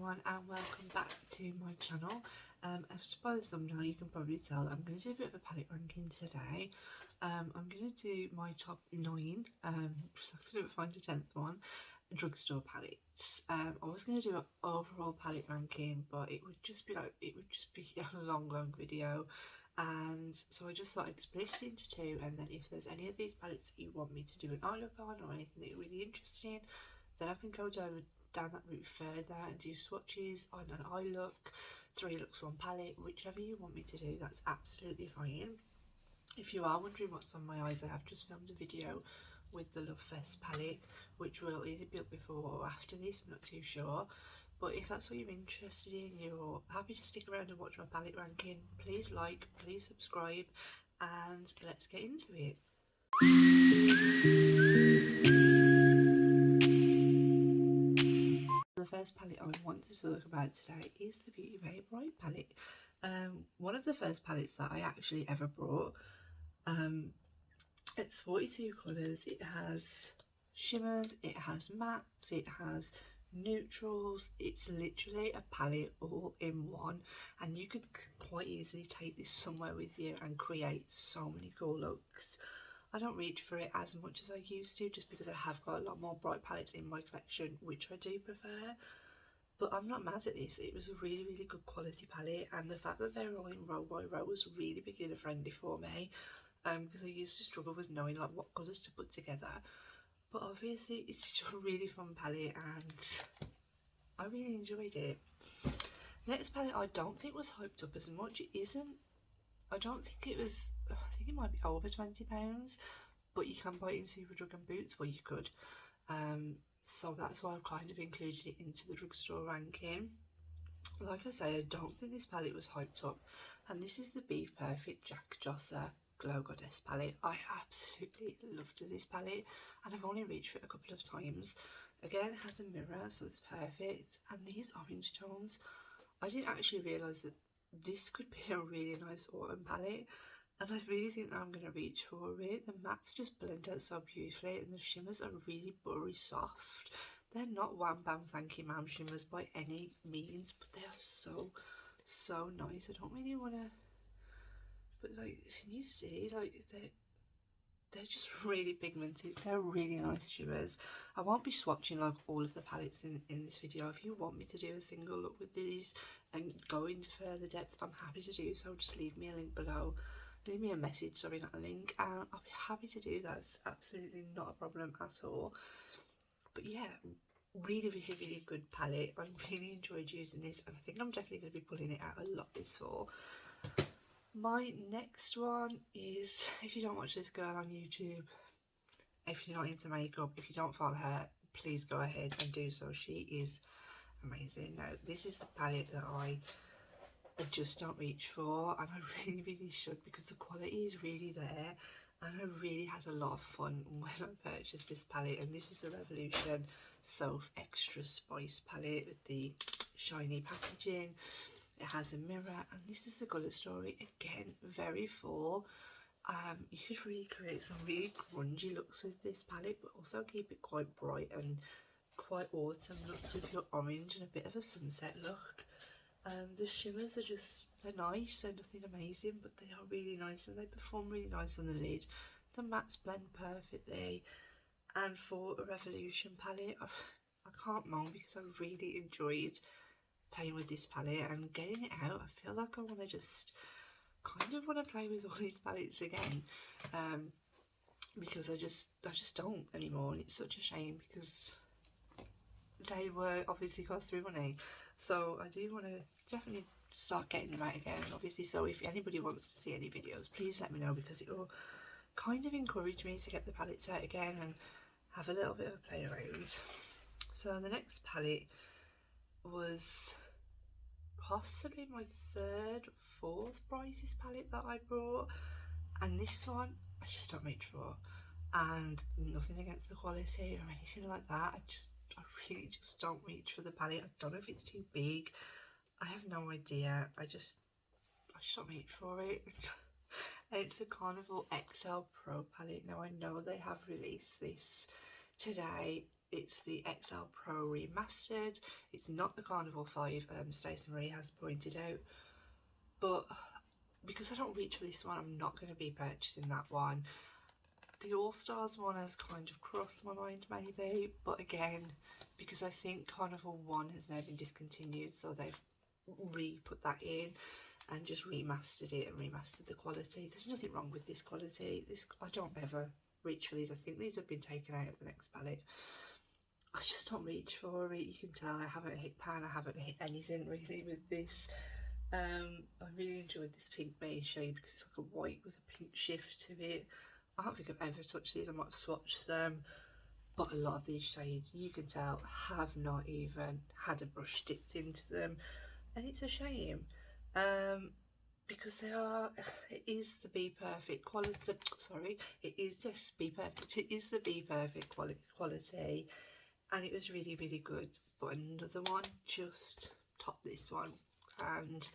everyone and welcome back to my channel. As by the thumbnail you can probably tell I'm going to do a bit of a palette ranking today. I'm going to do my top 9, because I couldn't find a 10th one, drugstore palettes. I was going to do an overall palette ranking, but it would just be a long video, and so I just thought I'd split it into 2, and then if there's any of these palettes that you want me to do an eye look on or anything that you're really interested in, then I can go down that route further and do swatches on an eye look, 3 looks, 1 palette, whichever you want me to do, that's absolutely fine. If you are wondering what's on my eyes, I have just filmed a video with the Love Fest palette, which will either be up before or after this, I'm not too sure. But if that's what you're interested in, you're happy to stick around and watch my palette ranking, please like, please subscribe, and let's get into it. The first palette I want to talk about today is the Beauty Bay Bright palette. One of the first palettes that I actually ever brought. It's 42 colours, it has shimmers, it has mattes, it has neutrals. It's literally a palette all in one, and you could quite easily take this somewhere with you and create so many cool looks. I don't reach for it as much as I used to, just because I have got a lot more bright palettes in my collection, which I do prefer. But I'm not mad at this. It was a really good quality palette, and the fact that they're all in row by row was really beginner friendly for me, because I used to struggle with knowing like what colours to put together. But obviously it's just a really fun palette and I really enjoyed it. Next palette I don't think was hyped up as much. It isn't. I don't think it was. I think it might be over £20, but you can buy it in Superdrug and Boots. Well, you could. So that's why I've kind of included it into the drugstore ranking. Like I say, I don't think this palette was hyped up, and this is the Be Perfect Jack Josser Glow Goddess palette. I absolutely loved this palette, and I've only reached for it a couple of times. Again, it has a mirror, so it's perfect, and these orange tones, I didn't actually realise that this could be a really nice autumn palette, and I really think that I'm going to reach for it. The mattes just blend out so beautifully, and the shimmers are really buttery soft. They're not wham bam thank you ma'am shimmers by any means, but they are so nice. I don't really want to, but like, can you see, like, they're just really pigmented. They're really nice shimmers. I won't be swatching like all of the palettes in this video. If you want me to do a single look with these and go into further depth, I'm happy to do so. Just leave me a link below. Leave me a message, sorry, not a link, and I'll be happy to do that. It's absolutely not a problem at all. But yeah, really good palette. I really enjoyed using this, and I think I'm definitely going to be pulling it out a lot this fall. My next one is, if you don't watch this girl on YouTube, if you're not into makeup, if you don't follow her, please go ahead and do so. She is amazing. Now, this is the palette that I just don't reach for, and I really should, because the quality is really there, and I really had a lot of fun when I purchased this palette. And this is the Revolution Soph Extra Spice palette with the shiny packaging. It has a mirror, and this is the colour story. Again, very full. You could really create some really grungy looks with this palette, but also keep it quite bright and quite autumn looks with your orange and a bit of a sunset look. The shimmers are just, they're nice, they're nothing amazing, but they are really nice, and they perform really nice on the lid. The mattes blend perfectly, and for a Revolution palette, I can't moan, because I really enjoyed playing with this palette and getting it out. I feel like I want to just kind of want to play with all these palettes again, because I just don't anymore, and it's such a shame because they were obviously cost through money. So I do want to definitely start getting them out again, obviously. So if anybody wants to see any videos, please let me know, because it will kind of encourage me to get the palettes out again and have a little bit of a play around. So the next palette was possibly my 3rd, 4th brightest palette that I brought, and this one I just don't reach for, and nothing against the quality or anything like that. I really just don't reach for the palette. I don't know if it's too big, I have no idea. I just don't reach for it. It's the Carnival XL Pro palette. Now, I know they have released this today It's the XL Pro Remastered. It's not the Carnival 5, Stacey Marie has pointed out, but because I don't reach for this one, I'm not going to be purchasing that one. The All Stars one has kind of crossed my mind maybe, but again, because I think Carnival 1 has now been discontinued, so they've re-put that in and just remastered it and remastered the quality. There's nothing wrong with this quality. I don't ever reach for these. I think these have been taken out of the next palette. I just don't reach for it. You can tell I haven't hit pan, I haven't hit anything really with this. I really enjoyed this pink beige shade because it's like a white with a pink shift to it. I don't think I've ever touched these. I might have swatched them, but a lot of these shades, you can tell, have not even had a brush dipped into them, and it's a shame, because it is the Be Perfect quality. Sorry, it is just Be Perfect. It is the Be Perfect quality, and it was really, really good. But another one just topped this one, and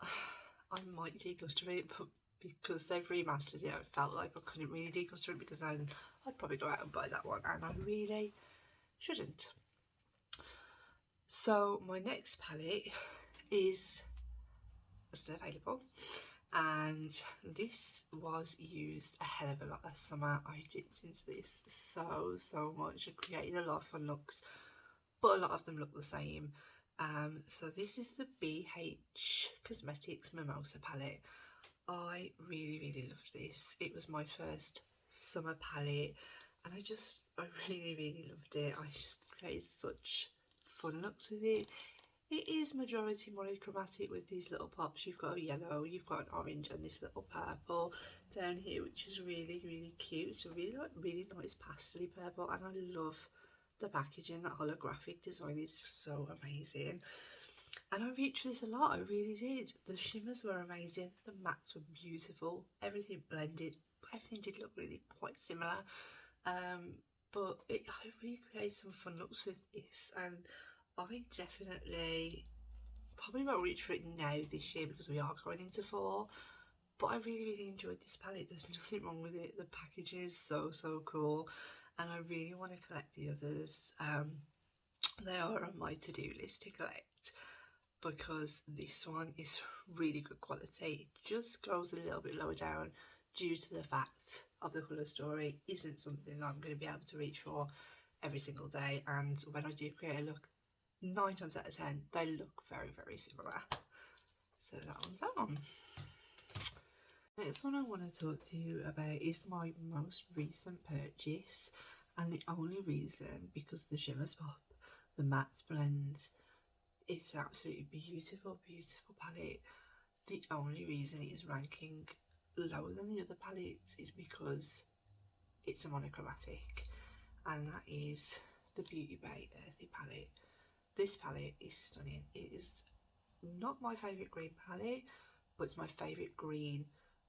I might declutter it, but because they've remastered it, I felt like I couldn't really declutter it, because then I'd probably go out and buy that one, and I really shouldn't. So my next palette is still available, and this was used a hell of a lot last summer. I dipped into this so much. I created a lot of fun looks, but a lot of them look the same. So this is the BH Cosmetics Mimosa palette. I really loved this. It was my first summer palette, and I really loved it. I just created such fun looks with it. It is majority monochromatic with these little pops. You've got a yellow, you've got an orange, and this little purple down here, which is really cute. It's a really nice pastely purple, and I love the packaging. That holographic design is so amazing. And I reached for this a lot, I really did. The shimmers were amazing, the mattes were beautiful, everything blended, everything did look really quite similar. But I really created some fun looks with this, and I definitely probably won't reach for it now this year because we are going into fall. But I really enjoyed this palette. There's nothing wrong with it. The packaging is so cool, and I really want to collect the others. They are on my to-do list to collect, because this one is really good quality. It just goes a little bit lower down due to the fact of the colour story isn't something that I'm going to be able to reach for every single day, and when I do create a look, 9 times out of 10 they look very similar. So that one's that one. Next one I want to talk to you about is my most recent purchase, and the only reason, because the shimmers pop, the mattes blend, it's an absolutely beautiful palette. The only reason it is ranking lower than the other palettes is because it's a monochromatic, and that is the Beauty Bay Earthy palette. This palette is stunning. It is not my favourite green palette, but it's my favourite green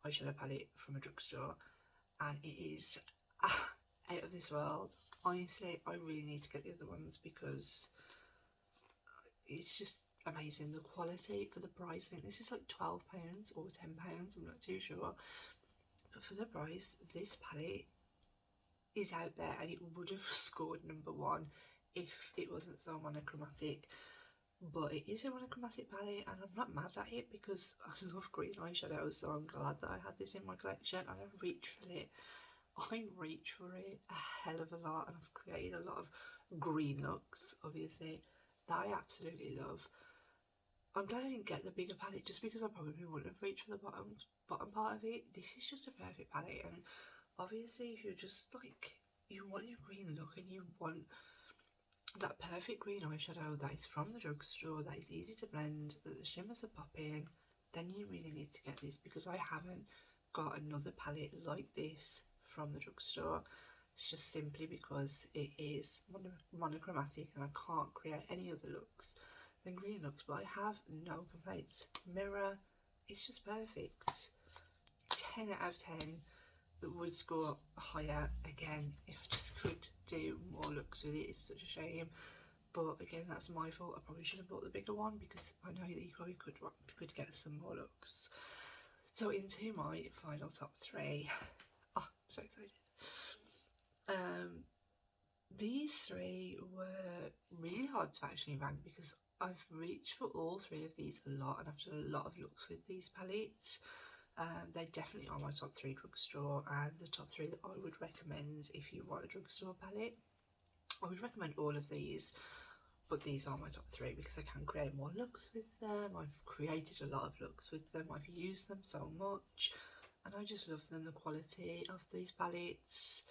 eyeshadow palette from a drugstore, and it is out of this world. Honestly, I really need to get the other ones because it's just amazing. The quality for the price, I think this is like £12 or £10, I'm not too sure, but for the price, this palette is out there, and it would have scored #1 if it wasn't so monochromatic. But it is a monochromatic palette, and I'm not mad at it because I love green eyeshadows, so I'm glad that I had this in my collection, and I reach for it. I reach for it a hell of a lot, and I've created a lot of green looks, obviously, that I absolutely love. I'm glad I didn't get the bigger palette, just because I probably wouldn't have reached for the bottom part of it. This is just a perfect palette, and obviously if you're just like, you want your green look and you want that perfect green eyeshadow that is from the drugstore, that is easy to blend, that the shimmers are popping, then you really need to get this, because I haven't got another palette like this from the drugstore. It's just simply because it is monochromatic and I can't create any other looks than green looks, but I have no complaints. Mirror, it's just perfect. 10 out of 10. It would score higher again if I just could do more looks with it. It's such a shame, but again, that's my fault. I probably should have bought the bigger one, because I know that you probably could get some more looks. So into my final top 3. Oh, I'm so excited. these three were really hard to actually rank because I've reached for all three of these a lot and I've done a lot of looks with these palettes. They definitely are my top three drugstore and the top three that I would recommend if you want a drugstore palette. I would recommend all of these, but these are my top three because I can create more looks with them. I've created a lot of looks with them. I've used them so much and I just love them. The quality of these palettes,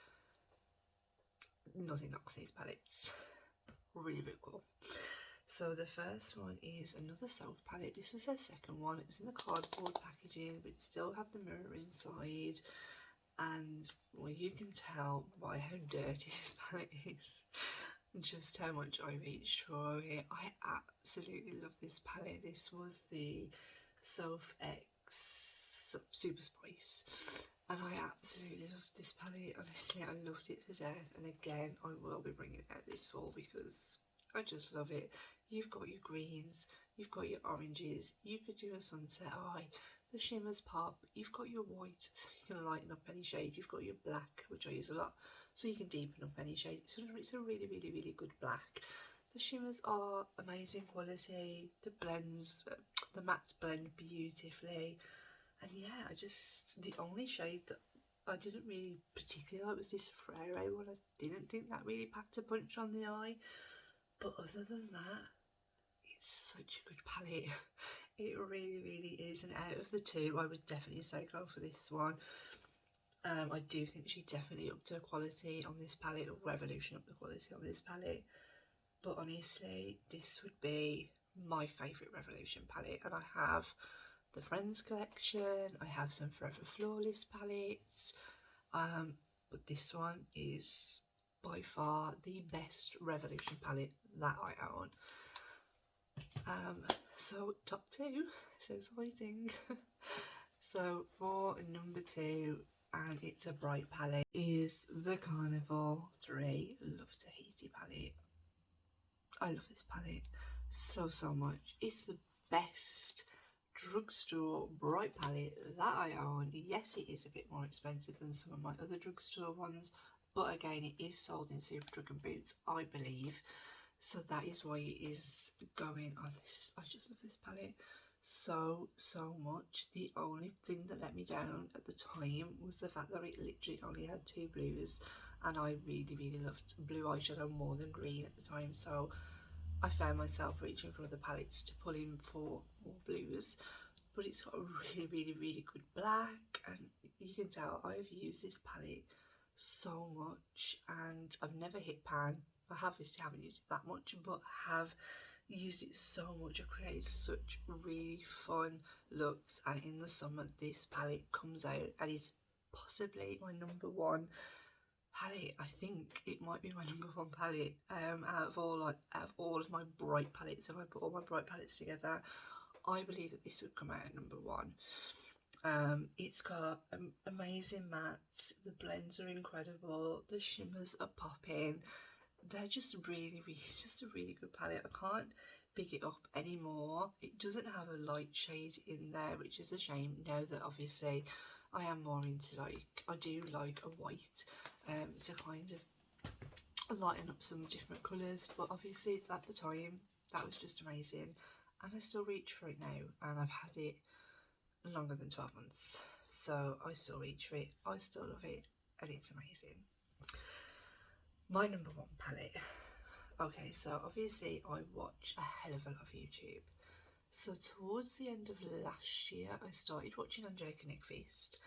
nothing knocks these palettes. Really, really cool. So the first one is another self palette. This was their second one. It was in the cardboard packaging, but it still had the mirror inside. And well, you can tell by how dirty this palette is, just how much I reached for it. I absolutely love this palette. This was the Self X Super Spice, and I absolutely loved this palette. Honestly, I loved it to death. And again, I will be bringing it out this fall because I just love it. You've got your greens, you've got your oranges, you could do a sunset eye, the shimmers pop, you've got your white so you can lighten up any shade, you've got your black, which I use a lot, so you can deepen up any shade. So it's a really, really, really good black. The shimmers are amazing quality, the blends, the mattes blend beautifully, and yeah, the only shade that I didn't really particularly like was this Frere one. I didn't think that really packed a punch on the eye, but other than that, it's such a good palette. It really, really is. And out of the two, I would definitely say go for this one. I do think she definitely upped her quality on this palette, or Revolution upped the quality on this palette. But honestly, this would be my favourite Revolution palette. And I have the Friends collection, I have some Forever Flawless palettes. But this one is by far the best Revolution palette that I own. So top two, so exciting. So for number two, and it's a bright palette, is the Carnival 3 Love Tahiti palette. I love this palette so much. It's the best drugstore bright palette that I own. Yes, it is a bit more expensive than some of my other drugstore ones, but again, it is sold in Superdrug and Boots, I believe. So that is why it is going on. I just love this palette so much. The only thing that let me down at the time was the fact that it literally only had two blues, and I really loved blue eyeshadow more than green at the time, so I found myself reaching for other palettes to pull in for more blues. But it's got a really good black, and you can tell I've used this palette so much, and I've never hit pan. I obviously haven't used it that much, but have used it so much. I've created such really fun looks, and in the summer this palette comes out and is possibly my number one palette. I think it might be my number one palette out of all of my bright palettes. If I put all my bright palettes together, I believe that this would come out at number one. It's got amazing mattes, the blends are incredible, the shimmers are popping. They're just it's just a really good palette. I can't big it up anymore. It doesn't have a light shade in there, which is a shame now that obviously I am more into I do like a white to kind of lighten up some different colours, but obviously at the time that was just amazing, and I still reach for it now, and I've had it longer than 12 months, so I still reach for it, I still love it, and it's amazing. My number one palette. Okay, so obviously I watch a hell of a lot of YouTube. So towards the end of last year, I started watching Angelica Nickfeast,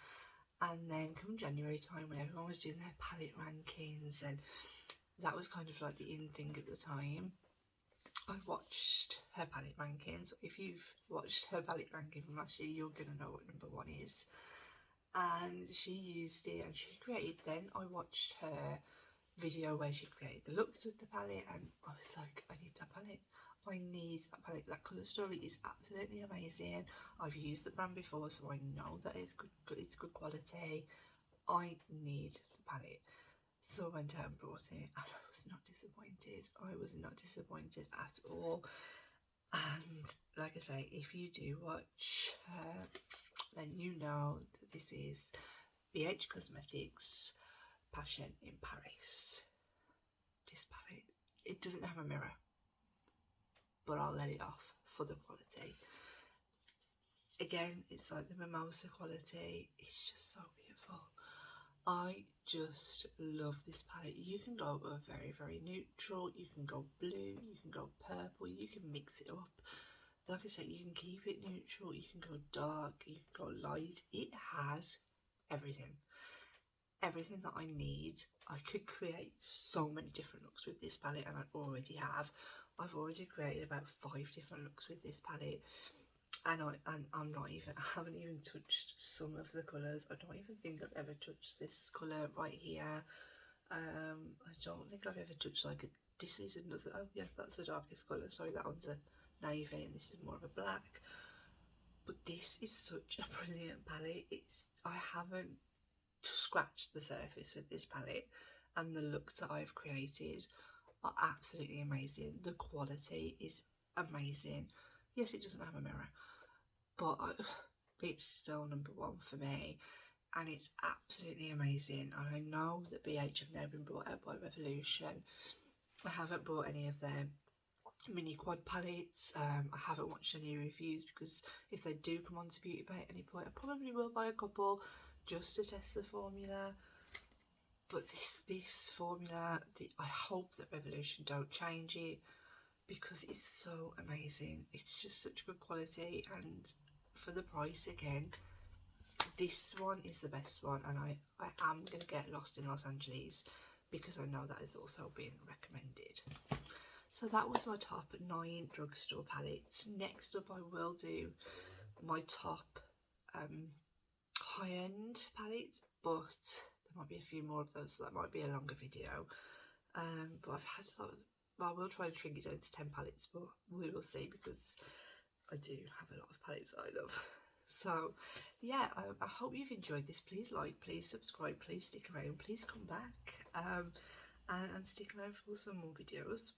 and then come January time when everyone was doing their palette rankings, and that was kind of like the in thing at the time, I watched her palette rankings. If you've watched her palette ranking from last year, you're gonna know what number one is. And she used it, and she created. Then I watched her video where she created the looks with the palette, and I was like, I need that palette. I need that palette. That colour story is absolutely amazing. I've used the brand before, so I know that it's good. It's good quality. I need the palette. So I went out and brought it, and I was not disappointed. I was not disappointed at all. And like I say, if you do watch her, then you know that this is BH Cosmetics Passion in Paris. this palette. It doesn't have a mirror, but I'll let it off for the quality. Again, it's like the mimosa quality. It's just so beautiful. I just love this palette. You can go very, very neutral. You can go blue. You can go purple. You can mix it up. Like I said, you can keep it neutral. You can go dark. You can go light. It has everything. Everything that I need. I could create so many different looks with this palette, and I already have. I've already created about 5 different looks with this palette. And I'm not even, I haven't even touched some of the colours. I don't even think I've ever touched this colour right here. I don't think I've ever touched like a, this is another, oh yes, that's the darkest colour. Sorry, that one's a navy and this is more of a black. But this is such a brilliant palette. I haven't scratched the surface with this palette, and the looks that I've created are absolutely amazing. The quality is amazing. Yes, it doesn't have a mirror, but it's still #1 for me, and it's absolutely amazing. And I know that BH have now been brought out by Revolution. I haven't bought any of their mini quad palettes. I haven't watched any reviews, because if they do come onto Beauty Bay at any point, I probably will buy a couple just to test the formula. But this formula, I hope that Revolution don't change it, because it's so amazing. It's just such good quality, and for the price, again, this one is the best one. And I am going to get Lost in Los Angeles, because I know that is also being recommended. So that was my top 9 drugstore palettes. Next up, I will do my top high-end palettes, but there might be a few more of those, so that might be a longer video. But I've had a lot of, well, I will try and shrink it down to 10 palettes, but we will see, because I do have a lot of palettes that I love. So yeah, I hope you've enjoyed this. Please like, please subscribe, please stick around, please come back, and stick around for some more videos.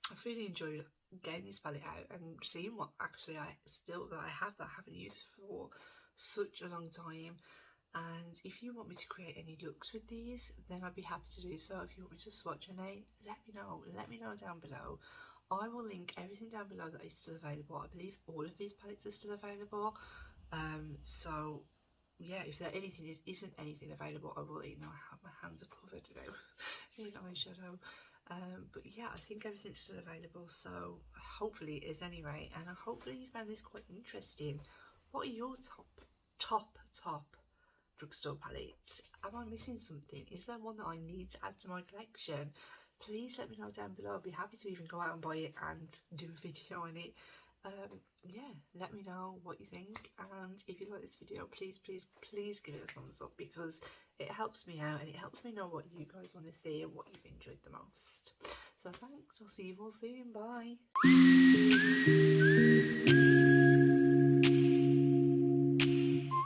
I've really enjoyed getting this palette out and seeing what actually I haven't used for such a long time. And if you want me to create any looks with these, then I'd be happy to do so. If you want me to swatch any, let me know down below. I will link everything down below that is still available. I believe all of these palettes are still available. So yeah, if there isn't anything available, I will let you know. I have my hands are covered now in eyeshadow. But yeah, I think everything's still available, so hopefully it is anyway. And hopefully you found this quite interesting. What are your top drugstore palettes? Am I missing something? Is there one that I need to add to my collection? Please let me know down below. I'll be happy to even go out and buy it and do a video on it. Yeah, let me know what you think, and if you like this video, please give it a thumbs up, because it helps me out and it helps me know what you guys want to see and what you've enjoyed the most. So thanks, I'll see you all soon, bye.